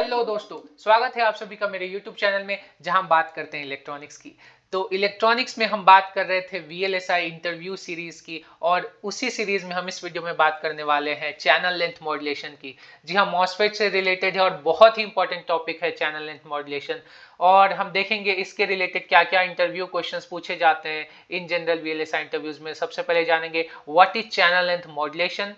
Hello दोस्तों, स्वागत है आप सभी का मेरे YouTube चैनल में जहां हम बात करते हैं इलेक्ट्रॉनिक्स की। तो इलेक्ट्रॉनिक्स में हम बात कर रहे थे VLSI इंटरव्यू सीरीज की और उसी सीरीज में हम इस वीडियो में बात करने वाले हैं चैनल लेंथ मॉड्यूलेशन की। जी हाँ, मॉसफेट से रिलेटेड है और बहुत ही इंपॉर्टेंट टॉपिक है चैनल लेंथ मॉड्यूलेशन। और हम देखेंगे इसके रिलेटेड क्या क्या इंटरव्यू क्वेश्चंस पूछे जाते हैं इन जनरल VLSI इंटरव्यूज में। सबसे पहले जानेंगे what is channel length modulation,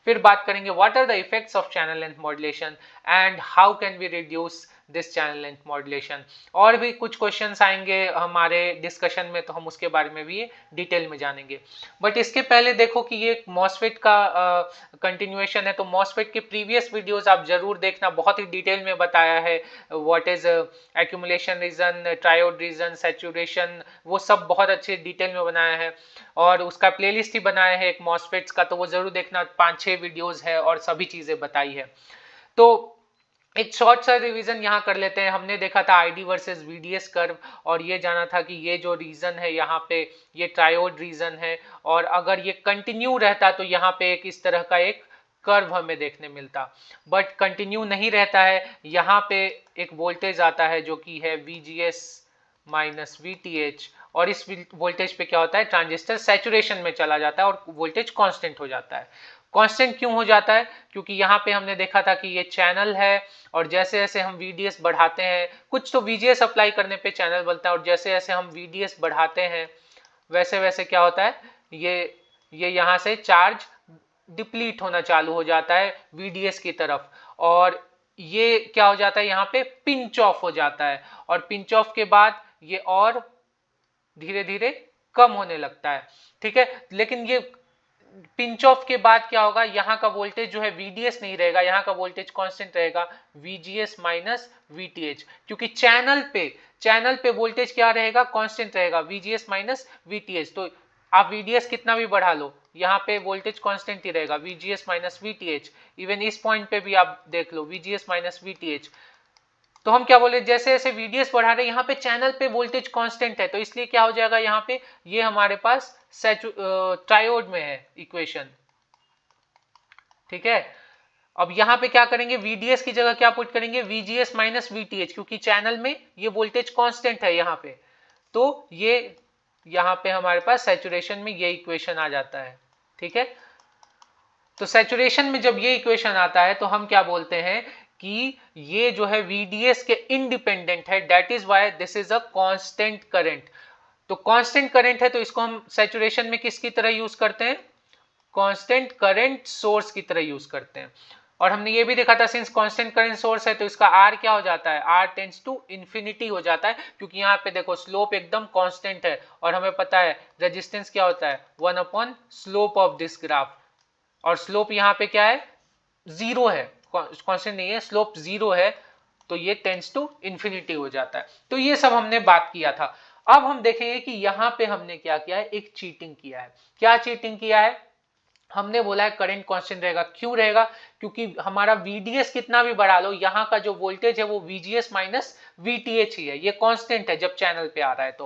फिर बात करेंगे what are the effects of channel length modulation and how can we reduce this channel length modulation. और भी कुछ क्वेश्चंस आएंगे हमारे डिस्कशन में, तो हम उसके बारे में भी डिटेल में जानेंगे। बट इसके पहले देखो कि ये मॉसफेट का कंटिन्यूएशन है, तो मॉसफेट के प्रीवियस वीडियोस आप जरूर देखना, बहुत ही डिटेल में बताया है what is accumulation region, triode region, saturation, वो सब बहुत अच्छे डिटेल में बनाया है। और उसका प्लेलिस्ट ही बनाया है एक मॉसफेट्स का, तो वो जरूर देखना, 5-6 वीडियोस है और सभी चीजें बताई है। तो एक शॉर्ट सा रिवीजन यहाँ कर लेते हैं। हमने देखा था आईडी वर्सेस वीडीएस कर्व और ये जाना था कि ये जो रीजन है यहाँ पे ये ट्रायोड रीजन है, और अगर ये कंटिन्यू रहता तो यहाँ पे एक इस तरह का एक कर्व हमें देखने मिलता। बट कंटिन्यू नहीं रहता है, यहाँ पे एक वोल्टेज आता है जो कि है VGS माइनस VTH, और इस वोल्टेज पे क्या होता है, ट्रांजिस्टर सैचुरेशन में चला जाता है और वोल्टेज कांस्टेंट हो जाता है। कांस्टेंट क्यों हो जाता है? क्योंकि यहाँ पे हमने देखा था कि ये चैनल है और जैसे जैसे हम VDS बढ़ाते हैं, कुछ तो VGS अप्लाई करने पे चैनल बनता है, और जैसे जैसे हम VDS बढ़ाते हैं वैसे वैसे क्या होता है, ये यहाँ से चार्ज डिप्लीट होना चालू हो जाता है VDS की तरफ, और ये क्या हो जाता है, यहाँ पे पिंच ऑफ हो जाता है, और पिंच ऑफ के बाद ये और धीरे धीरे कम होने लगता है। ठीक है, लेकिन ये पिंच ऑफ के बाद क्या होगा, यहाँ का वोल्टेज जो है VDS नहीं रहेगा, यहाँ का वोल्टेज कांस्टेंट रहेगा VGS माइनस VTH, क्योंकि चैनल पे वोल्टेज क्या रहेगा, कांस्टेंट रहेगा VGS माइनस VTH। तो आप VDS कितना भी बढ़ा लो, यहाँ पे वोल्टेज कांस्टेंट ही रहेगा VGS माइनस VTH। इवन इस पॉइंट पे भी आप देख लो VGS माइनस VTH। तो हम क्या बोले, जैसे जैसे VDS बढ़ा रहे हैं यहाँ पे चैनल पे वोल्टेज कांस्टेंट है, तो इसलिए क्या हो जाएगा, यहाँ पे ये हमारे पास ट्रायोड में है इक्वेशन। ठीक है, अब यहाँ पे क्या करेंगे, VDS की जगह क्या पुट करेंगे, VGS माइनस VTH, क्योंकि चैनल में ये वोल्टेज कांस्टेंट है यहाँ पे, तो ये यहाँ पे हमारे पास सैचुरेशन में ये इक्वेशन आ जाता है। ठीक है, तो सैचुरेशन में जब ये इक्वेशन आता है तो हम क्या बोलते हैं कि ये जो है VDS के इंडिपेंडेंट है, that is why this is a constant current. तो कांस्टेंट करंट है, तो इसको हम सैचुरेशन में किसकी तरह यूज करते हैं, कांस्टेंट करंट सोर्स की तरह यूज करते हैं। और हमने ये भी देखा था, सिंस कांस्टेंट करंट सोर्स है तो इसका R क्या हो जाता है, R टेंड्स टू इंफिनिटी हो जाता है, क्योंकि यहाँ पे देखो स्लोप एकदम कांस्टेंट है, और हमें पता है रेजिस्टेंस क्या होता है, 1 स्लोप ऑफ दिस ग्राफ, और स्लोप यहाँ पे क्या है, जीरो है, कांस्टेंट नहीं है, स्लोप जीरो है, तो ये टेंड्स टू इंफिनिटी हो जाता है। तो ये सब हमने बात किया था। अब हम देखेंगे कि यहाँ पे हमने क्या किया है, एक चीटिंग किया है। क्या चीटिंग किया है, हमने बोला है करंट कांस्टेंट रहेगा। क्यों रहेगा, क्योंकि हमारा VDS कितना भी बढ़ा लो, यहाँ का जो वोल्टेज है वो VGS माइनस VTH ही है, ये कांस्टेंट है जब चैनल पे आ रहा है।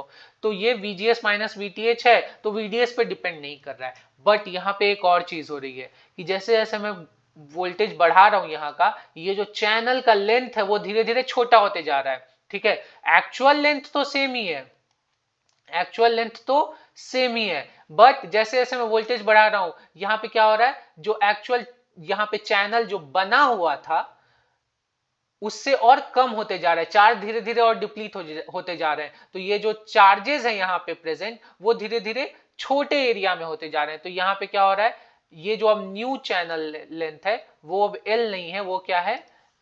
तो ये VGS माइनस VTH है, तो VDS पे डिपेंड नहीं कर रहा है। बट यहाँ पे एक और चीज हो रही है कि जैसे जैसे मैं वोल्टेज बढ़ा रहा हूं, यहाँ का ये जो चैनल का लेंथ है वो धीरे धीरे छोटा होते जा रहा है। ठीक है, एक्चुअल लेंथ तो सेम ही है, एक्चुअल लेंथ तो सेम ही है, बट जैसे जैसे मैं वोल्टेज बढ़ा रहा हूं, यहाँ पे क्या हो रहा है, जो एक्चुअल यहाँ पे चैनल जो बना हुआ था उससे और कम होते जा रहा है, चार्ज धीरे धीरे और डिप्लीट होते जा रहे हैं। तो ये जो चार्जेस है यहाँ पे प्रेजेंट, वो धीरे धीरे छोटे एरिया में होते जा रहे हैं। तो यहाँ पे क्या हो रहा है, ये जो अब न्यू चैनल लेंथ है वो अब L नहीं है, वो क्या है,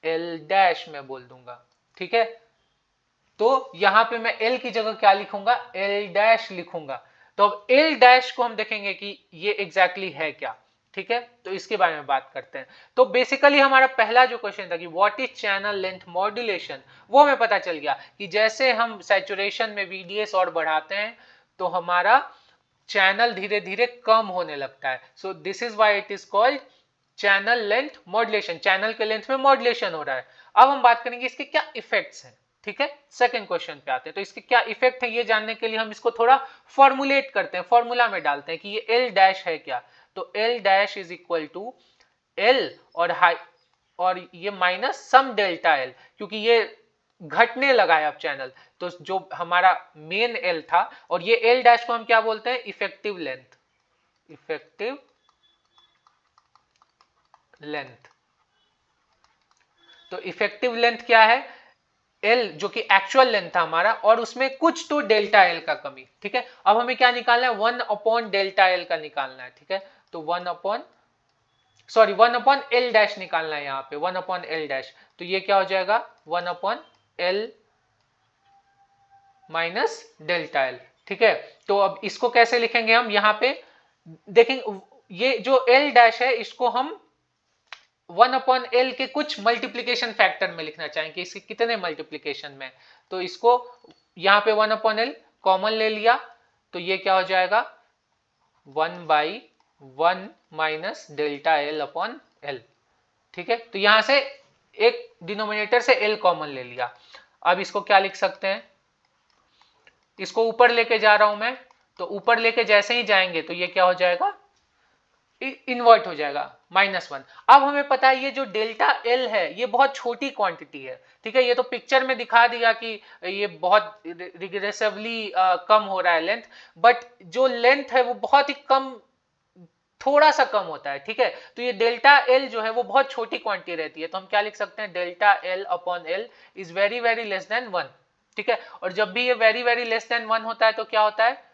L डैश में बोल दूंगा। ठीक है, तो यहां पे मैं L की जगह क्या लिखूंगा, L डैश लिखूंगा। तो अब L डैश को हम देखेंगे कि ये एग्जैक्टली है क्या। ठीक है, तो इसके बारे में बात करते हैं। तो बेसिकली हमारा पहला जो क्वेश्चन था कि what is channel length modulation, वो हमें पता चल गया कि जैसे हम सैचुरेशन में VDS और बढ़ाते हैं तो हमारा चैनल धीरे धीरे कम होने लगता है। So this is why it is called channel length modulation, channel के लेंथ में मॉड्यूलेशन हो रहा है। अब हम बात करेंगे इसके क्या इफेक्ट्स हैं। ठीक है, सेकंड क्वेश्चन पे आते हैं। तो इसके क्या इफेक्ट है ये जानने के लिए हम इसको थोड़ा फॉर्मुलेट करते हैं, फॉर्मूला में डालते हैं कि ये L डैश है क्या। तो L dash is equal to L और और ये माइनस सम डेल्टा एल, क्योंकि ये घटने लगा है अब चैनल, तो जो हमारा मेन एल था, और ये एल डैश को हम क्या बोलते हैं, इफेक्टिव लेंथ, इफेक्टिव लेंथ। तो इफेक्टिव लेंथ क्या है, एल जो कि एक्चुअल लेंथ था हमारा, और उसमें कुछ तो डेल्टा एल का कमी। ठीक है, अब हमें क्या निकालना है, 1 डेल्टा एल का निकालना है। ठीक है, तो 1 एल डैश निकालना है यहाँ पे, 1 एल डैश। तो ये क्या हो जाएगा, 1 एल माइनस डेल्टा एल। ठीक है, तो अब इसको कैसे लिखेंगे हम, यहाँ पे देखेंगे, ये जो एल डैश है इसको हम 1/L के कुछ मल्टीप्लीकेशन फैक्टर में लिखना चाहेंगे, इसके कितने मल्टीप्लीकेशन में, तो इसको यहाँ पे 1/L कॉमन ले लिया, तो ये क्या हो जाएगा, 1/1 minus delta L upon L. ठीक है, तो यहां से एक डिनोमिनेटर से एल कॉमन ले लिया। अब इसको क्या लिख सकते हैं, इसको ऊपर लेके जा रहा हूं मैं, तो ऊपर लेके जैसे ही जाएंगे तो ये क्या हो जाएगा, इन्वर्ट हो जाएगा, -1। अब हमें पता है ये जो डेल्टा एल है ये बहुत छोटी क्वांटिटी है। ठीक है, ये तो पिक्चर में दिखा दिया कि ये बहुत रिग्रेसिवली कम हो रहा है लेंथ, बट जो लेंथ है वो बहुत ही कम, थोड़ा सा कम होता है। ठीक है, तो ये डेल्टा एल जो है वो बहुत छोटी क्वांटिटी रहती है, तो हम क्या लिख सकते हैं, delta L upon L is very very less than 1। ठीक है, और जब भी ये वेरी वेरी लेस देन 1 होता है तो क्या होता है,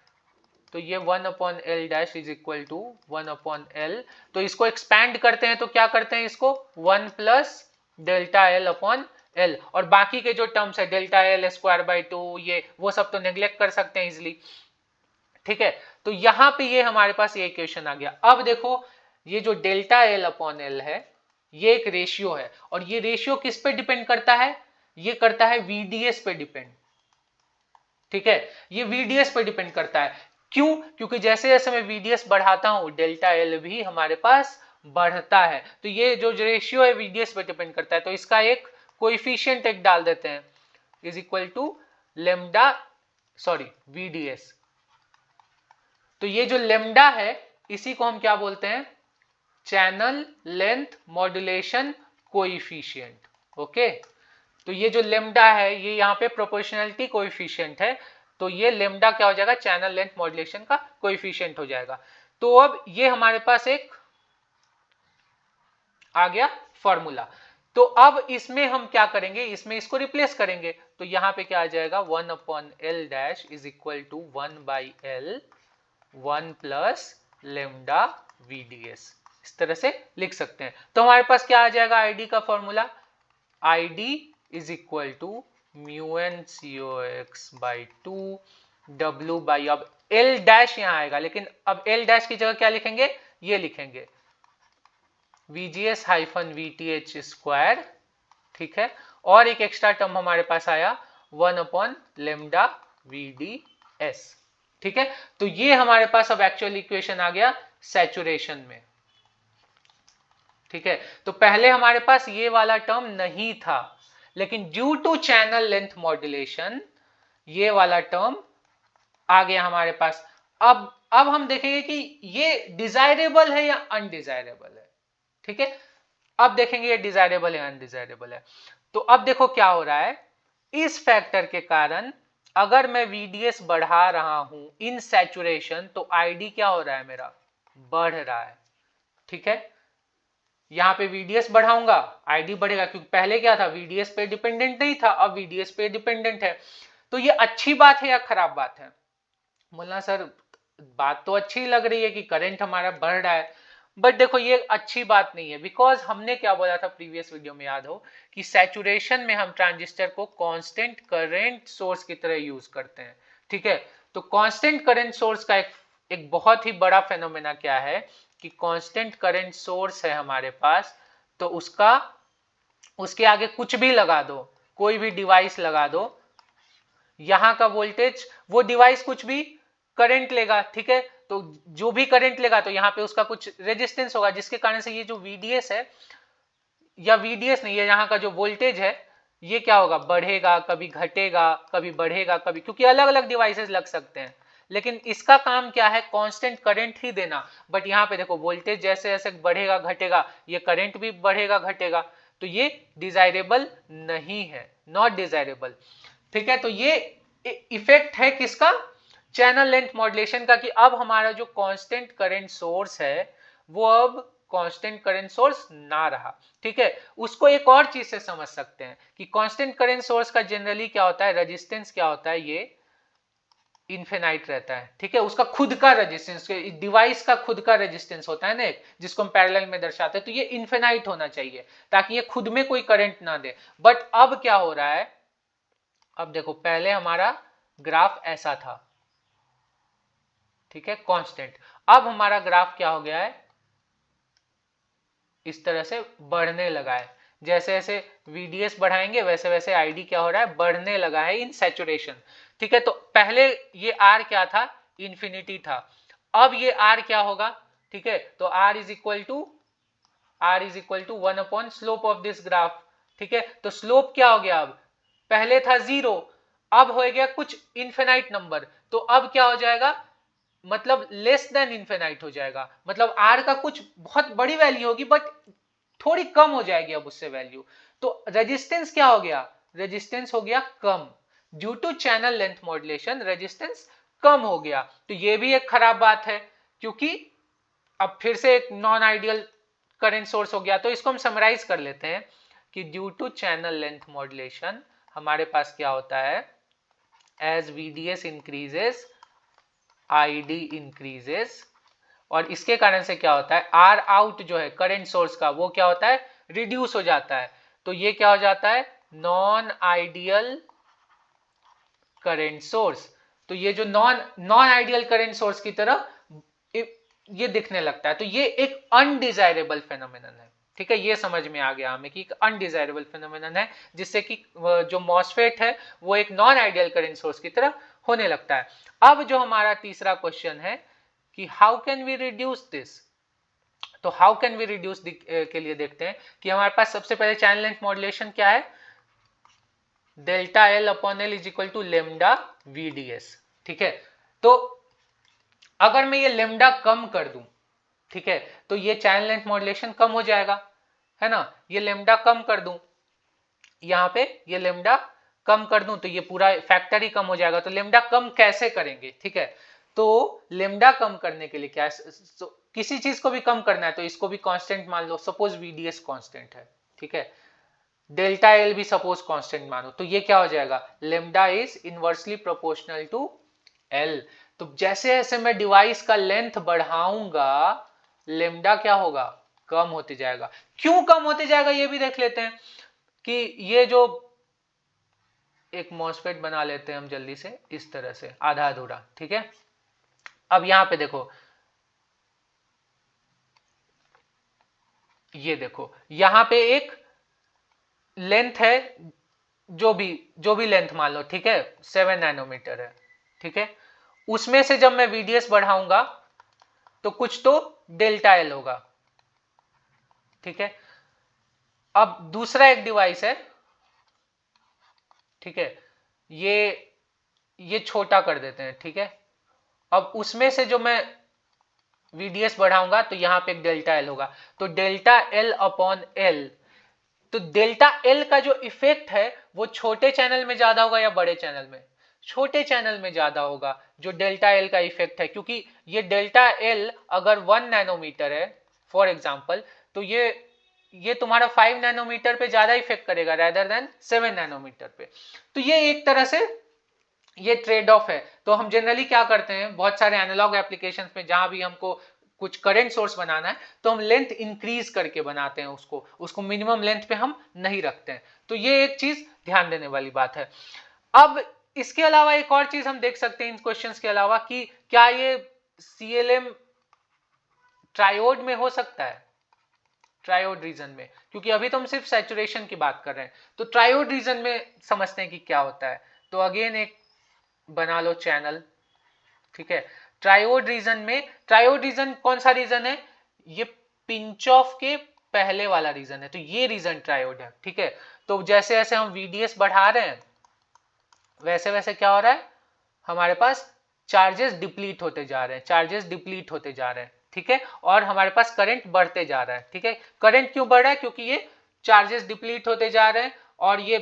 तो ये 1/L dash is equal to 1/L। तो इसको एक्सपैंड करते हैं तो क्या करते हैं, इसको 1 plus delta L upon L, और बाकी के जो टर्म्स है डेल्टा एल स्क्वायर बाई 2, ये वो सब तो नेग्लेक्ट कर सकते हैं इजिली। ठीक है, तो यहां पे ये हमारे पास ये इक्वेशन आ गया। अब देखो, ये जो डेल्टा एल अपॉन एल है ये एक रेशियो है, और ये रेशियो किस पे डिपेंड करता है, ये करता है वीडीएस पे डिपेंड। ठीक है, ये वीडीएस पे डिपेंड करता है, क्यों, क्योंकि जैसे जैसे मैं वीडीएस बढ़ाता हूं डेल्टा एल भी हमारे पास बढ़ता है, तो ये जो रेशियो है वीडीएस पे डिपेंड करता है, तो इसका एक कोएफिशिएंट एक डाल देते हैं, is equal to lambda, sorry VDS. तो ये जो लेमडा है इसी को हम क्या बोलते हैं, channel length modulation coefficient. Okay, तो ये जो लेमडा है ये यहाँ पे प्रोपोर्शनलिटी कोएफिशिएंट है, तो ये लेमडा क्या हो जाएगा, चैनल लेंथ मॉड्यूलेशन का कोएफिशिएंट हो जाएगा। तो अब ये हमारे पास एक आ गया फॉर्मूला। तो अब इसमें हम क्या करेंगे, इसमें इसको रिप्लेस करेंगे, तो यहां पे क्या आ जाएगा, 1/L dash is equal to 1/L 1 plus lambda VDS, इस तरह से लिख सकते हैं। तो हमारे पास क्या आ जाएगा आईडी का formula, ID is equal to mu n COX by 2 W by, अब L डैश यहां आएगा, लेकिन अब L डैश की जगह क्या लिखेंगे, ये लिखेंगे VGS हाइफन VTH स्क्वायर। ठीक है, और एक एक्स्ट्रा टर्म हमारे पास आया 1 लेमडा VDS। ठीक है, तो ये हमारे पास अब एक्चुअल इक्वेशन आ गया सैचुरेशन में। ठीक है, तो पहले हमारे पास ये वाला टर्म नहीं था, लेकिन due to channel length modulation ये वाला टर्म आ गया हमारे पास। अब हम देखेंगे कि ये डिजायरेबल है या अनडिजायरेबल है। ठीक है, अब देखेंगे ये डिजायरेबल है अनडिजायरेबल है। तो अब देखो क्या हो रहा है, इस फैक्टर के कारण अगर मैं VDS बढ़ा रहा हूं इन सैचुरेशन, तो आईडी क्या हो रहा है, मेरा बढ़ रहा है। ठीक है, यहां पे VDS बढ़ाऊंगा आईडी बढ़ेगा, क्योंकि पहले क्या था, VDS पे डिपेंडेंट नहीं था, अब VDS पे डिपेंडेंट है। तो ये अच्छी बात है या खराब बात है, बोलना सर बात तो अच्छी लग रही है कि करंट हमारा बढ़ रहा है, बट देखो ये अच्छी बात नहीं है, बिकॉज हमने क्या बोला था प्रीवियस वीडियो में, याद हो कि सैचुरेशन में हम ट्रांजिस्टर को कांस्टेंट करंट सोर्स की तरह यूज करते हैं। ठीक है, तो कांस्टेंट करंट सोर्स का एक बहुत ही बड़ा फेनोमेना क्या है कि कांस्टेंट करंट सोर्स है हमारे पास, तो उसके आगे कुछ भी लगा दो, कोई भी डिवाइस लगा दो, यहां का वोल्टेज वो डिवाइस कुछ भी करंट लेगा। ठीक है, तो जो भी करंट लेगा तो यहाँ पे उसका कुछ रेजिस्टेंस होगा, जिसके कारण से ये जो VDS है, या VDS नहीं है, यहाँ का जो वोल्टेज है ये क्या होगा, बढ़ेगा, कभी घटेगा, कभी बढ़ेगा, कभी, क्योंकि अलग अलग डिवाइसेस लग सकते हैं, लेकिन इसका काम क्या है, कांस्टेंट करंट ही देना। बट यहाँ पे देखो वोल्टेज जैसे जैसे बढ़ेगा घटेगा, ये करंट भी बढ़ेगा घटेगा, तो ये डिजायरेबल नहीं है, नॉट डिजायरेबल। ठीक है, तो ये इफेक्ट है किसका, चैनल लेंथ मॉड्यूलेशन का, कि अब हमारा जो कांस्टेंट करंट सोर्स है वो अब कांस्टेंट करंट सोर्स ना रहा। ठीक है, उसको एक और चीज से समझ सकते हैं कि कांस्टेंट करंट सोर्स का जनरली क्या होता है, रेजिस्टेंस क्या होता है, ये इनफिनाइट रहता है। ठीक है, उसका खुद का रेजिस्टेंस, डिवाइस का खुद का रेजिस्टेंस होता है ना एक, जिसको हम पैरेलल में दर्शाते हैं, तो ये इनफिनाइट होना चाहिए ताकि ये खुद में कोई करंट ना दे। बट अब क्या हो रहा है, अब देखो पहले हमारा ग्राफ ऐसा था, ठीक है, कांस्टेंट। अब हमारा ग्राफ क्या हो गया है, इस तरह से बढ़ने लगा है। जैसे जैसे VDS बढ़ाएंगे वैसे वैसे ID क्या हो रहा है, बढ़ने लगा है इन सैचुरेशन। ठीक है, तो पहले ये R क्या था, इंफिनिटी था, अब ये R क्या होगा, ठीक है, तो R is equal to 1 upon slope of this graph. ठीक है, तो स्लोप क्या हो गया, अब पहले था 0, अब हो गया कुछ इनफिनाइट नंबर, तो अब क्या हो जाएगा, मतलब लेस देन इनफिनाइट हो जाएगा, मतलब R का कुछ बहुत बड़ी वैल्यू होगी बट थोड़ी कम हो जाएगी अब उससे वैल्यू। तो रेजिस्टेंस क्या हो गया, रेजिस्टेंस हो गया कम, due to channel length modulation resistance कम हो गया। तो ये भी एक खराब बात है, क्योंकि अब फिर से एक नॉन आइडियल करंट सोर्स हो गया। तो इसको हम समराइज कर लेते हैं कि due to channel length modulation हमारे पास क्या होता है, as VDS increases ID increases, और इसके कारण से क्या होता है, R आउट जो है करंट सोर्स का वो क्या होता है, रिड्यूस हो जाता है। तो ये क्या हो जाता है, नॉन आइडियल करंट सोर्स। तो ये जो नॉन आइडियल करंट सोर्स की तरह ये दिखने लगता है, तो ये एक अनडिजायरेबल फेनोमेनन है। ठीक है, ये समझ में आ गया हमें कि एक अनडिजायरेबल फेनोमेनन है, जिससे कि जो मॉसफेट है वो एक नॉन आइडियल करंट सोर्स की तरह होने लगता है। अब जो हमारा तीसरा क्वेश्चन है कि how can we reduce this, तो हाउ कैन वी रिड्यूस के लिए देखते हैं कि हमारे पास सबसे पहले चैनल लेंथ मॉड्यूलेशन क्या है, delta L upon L is equal to lambda VDS। ठीक है, तो अगर मैं ये लेमडा कम कर दूं, ठीक है, तो ये चैनल लेंथ मॉड्यूलेशन कम हो जाएगा, है ना, ये लेमडा कम कर दूं, यहाँ पे ये लेमडा कम कर दूं तो ये पूरा फैक्टर ही कम हो जाएगा। तो लेमडा कम कैसे करेंगे, ठीक है, तो लेमडा कम करने के लिए क्या है, किसी चीज को भी कम करना है तो इसको भी कांस्टेंट मान लो, सपोज VDS कांस्टेंट है, ठीक है, डेल्टा L भी सपोज कांस्टेंट मानो, तो ये क्या हो जाएगा, lambda is inversely proportional to L। तो जैसे जैसे मैं डिवाइस का लेंथ बढ़ाऊंगा लेमडा क्या होगा, कम होते जाएगा। क्यों कम होते जाएगा ये भी देख लेते हैं कि ये जो एक मॉसफेट बना लेते हैं हम जल्दी से, इस तरह से आधा अधूरा, ठीक है। अब यहां पे देखो, ये देखो यहां पे एक लेंथ है, जो भी लेंथ मान लो, ठीक है, 7 नैनोमीटर है, ठीक है, उसमें से जब मैं VDS बढ़ाऊंगा तो कुछ तो डेल्टा L होगा, ठीक है। अब दूसरा एक डिवाइस है, ठीक है, ये छोटा कर देते हैं, ठीक है। अब उसमें से जो मैं VDS बढ़ाऊंगा तो यहां पे एक डेल्टा L होगा, तो डेल्टा L अपॉन L, तो डेल्टा L का जो इफेक्ट है वो छोटे चैनल में ज्यादा होगा या बड़े चैनल में, छोटे चैनल में ज्यादा होगा जो डेल्टा L का इफेक्ट है, क्योंकि ये डेल्टा L अगर 1 नैनोमीटर है फॉर एग्जांपल, तो ये तुम्हारा 5 नैनोमीटर पे ज्यादा इफेक्ट करेगा रेदर देन 7 नैनोमीटर पे। तो ये एक तरह से ये ट्रेड ऑफ है। तो हम जनरली क्या करते हैं, बहुत सारे एनालॉग एप्लीकेशंस में जहां भी हमको कुछ करंट सोर्स बनाना है तो हम लेंथ इंक्रीज करके बनाते हैं, उसको मिनिमम लेंथ पे हम नहीं रखते हैं। तो ये एक चीज ध्यान देने वाली बात है। अब इसके अलावा एक और चीज हम देख सकते हैं इन क्वेश्चंस के अलावा कि क्या ये CLM ट्रायोड में हो सकता है, ट्रायोड रीजन में, क्योंकि अभी तो हम सिर्फ सैचुरेशन की बात कर रहे हैं, तो ट्रायोड रीजन में समझते हैं कि क्या होता है। तो अगेन एक बना लो चैनल, ठीक है, ट्रायोड रीजन में, ट्रायोड रीजन कौन सा रीजन है, ये पिंच ऑफ के पहले वाला रीजन है, तो ये रीजन ट्रायोड है, ठीक है। तो जैसे जैसे हम VDS बढ़ा रहे हैं वैसे वैसे क्या हो रहा है, हमारे पास चार्जेस डिप्लीट होते जा रहे हैं, चार्जेस डिप्लीट होते जा रहे हैं, ठीक है, और हमारे पास करंट बढ़ते जा रहा है, ठीक है। करंट क्यों बढ़ रहा है, क्योंकि ये चार्जेस डिप्लीट होते जा रहे हैं और ये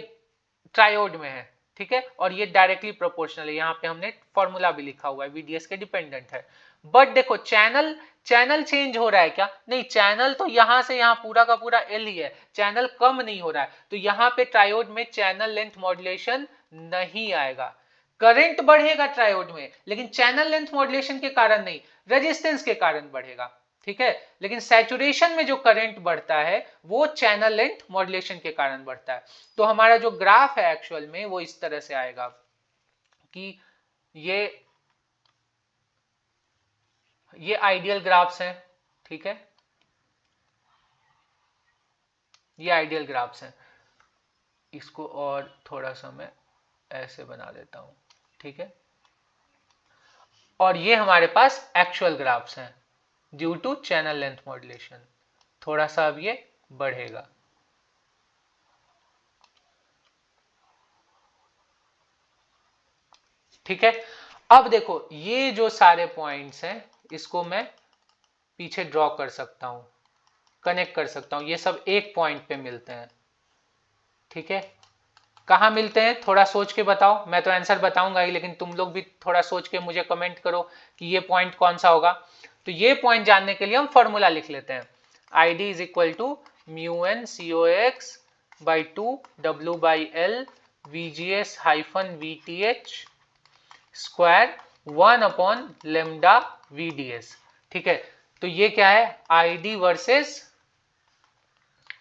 ट्रायोड में है, ठीक है, और ये डायरेक्टली प्रोपोर्शनल है, यहाँ पे हमने फॉर्मूला भी लिखा हुआ है, VDS के डिपेंडेंट है। बट देखो चैनल चेंज हो रहा है क्या? नहीं, चैनल तो यहां से यहां पूरा का पूरा L ही है, चैनल कम नहीं हो रहा है, तो यहाँ पे ट्रायोड में चैनल लेंथ मॉड्यूलेशन नहीं आएगा। करंट बढ़ेगा ट्रायोड में, लेकिन चैनल लेंथ मॉड्यूलेशन के कारण नहीं, रेजिस्टेंस के कारण बढ़ेगा, ठीक है। लेकिन सैचुरेशन में जो करंट बढ़ता है वो चैनल लेंथ मॉड्यूलेशन के कारण बढ़ता है। तो हमारा जो ग्राफ है एक्चुअल में वो इस तरह से आएगा कि ये आइडियल ग्राफ्स हैं, ठीक है, ये आइडियल ग्राफ्स हैं। इसको और थोड़ा सा मैं ऐसे बना देता हूं, ठीक है, और ये हमारे पास एक्चुअल ग्राफ्स हैं due to channel length modulation. थोड़ा सा अब ये बढ़ेगा, ठीक है। अब देखो ये जो सारे पॉइंट्स हैं इसको मैं पीछे ड्रॉ कर सकता हूं, कनेक्ट कर सकता हूं, ये सब एक पॉइंट पे मिलते हैं, ठीक है। कहां मिलते हैं थोड़ा सोच के बताओ, मैं तो आंसर बताऊंगा ही, लेकिन तुम लोग भी थोड़ा सोच के मुझे कमेंट करो कि ये पॉइंट कौन सा होगा। तो ये पॉइंट जानने के लिए हम फॉर्मूला लिख लेते हैं, ID is equal to mu n COX by 2 W by L VGS hyphen VTH square 1 upon lambda VDS, ठीक है। तो ये क्या है, ID वर्सेस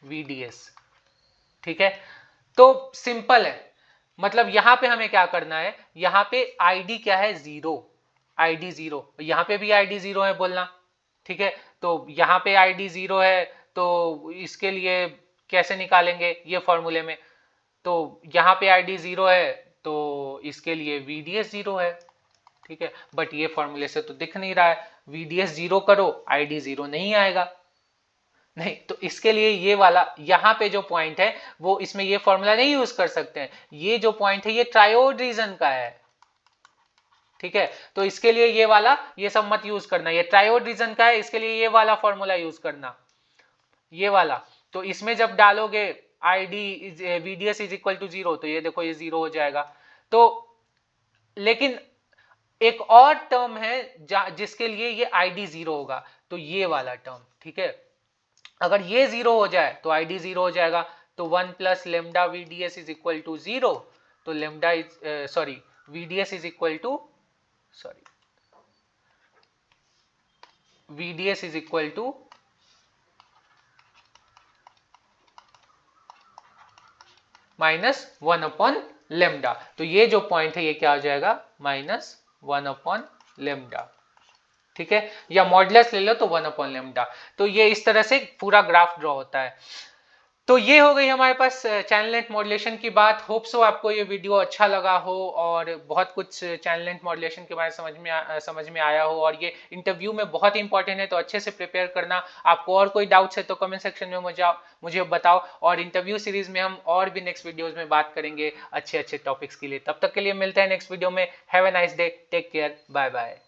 VDS, ठीक है। तो सिंपल है, मतलब यहां पे हमें क्या करना है, यहां पे ID क्या है, जीरो, ID जीरो, यहां पे भी ID जीरो है बोलना, ठीक है। तो यहां पे ID जीरो है, तो इसके लिए कैसे निकालेंगे ये फॉर्मूले में, तो यहां पे ID जीरो है तो इसके लिए VDS जीरो है, ठीक है। बट ये फॉर्मूले से तो दिख नहीं रहा है, VDS जीरो करो ID जीरो नहीं आएगा, नहीं, तो इसके लिए ये वाला यहां पे जो पॉइंट है वो इसमें ये फॉर्मूला नहीं यूज कर सकते हैं, ये जो पॉइंट है ये ट्रायोड रीजन का है, ठीक है। तो इसके लिए ये वाला ये सब मत यूज करना, ये ट्रायोड रीजन का है, इसके लिए ये वाला फॉर्मूला यूज करना, ये वाला। तो इसमें जब डालोगे ID VDS is equal to zero, तो ये देखो ये जीरो हो जाएगा। तो लेकिन एक और टर्म है जिसके लिए ये ID जीरो होगा, तो ये वाला टर्म, ठीक है। अगर ये जीरो हो जाए तो ID जीरो हो जाएगा, तो 1 plus lambda VDS is equal to zero, तो lambda is sorry VDS is equal to VDS is equal to -1 upon lambda, तो ये जो पॉइंट है ये क्या हो जाएगा, -1 अपॉन लेमडा, ठीक है, या मॉडुलस ले लो तो 1 अपॉन लेमडा। तो ये इस तरह से पूरा ग्राफ ड्रॉ होता है। तो ये हो गई हमारे पास चैनल लेंथ मॉड्यूलेशन की बात। होप सो आपको ये वीडियो अच्छा लगा हो और बहुत कुछ चैनल लेंथ मॉड्यूलेशन के बारे में समझ में आया हो, और ये इंटरव्यू में बहुत इंपॉर्टेंट है, तो अच्छे से प्रिपेयर करना। आपको और कोई डाउट्स है तो कमेंट सेक्शन में मुझे बताओ, और इंटरव्यू सीरीज में हम और भी नेक्स्ट वीडियोज में बात करेंगे अच्छे अच्छे टॉपिक्स के लिए। तब तक के लिए मिलते हैं नेक्स्ट वीडियो में। Have a nice day, take care, bye bye.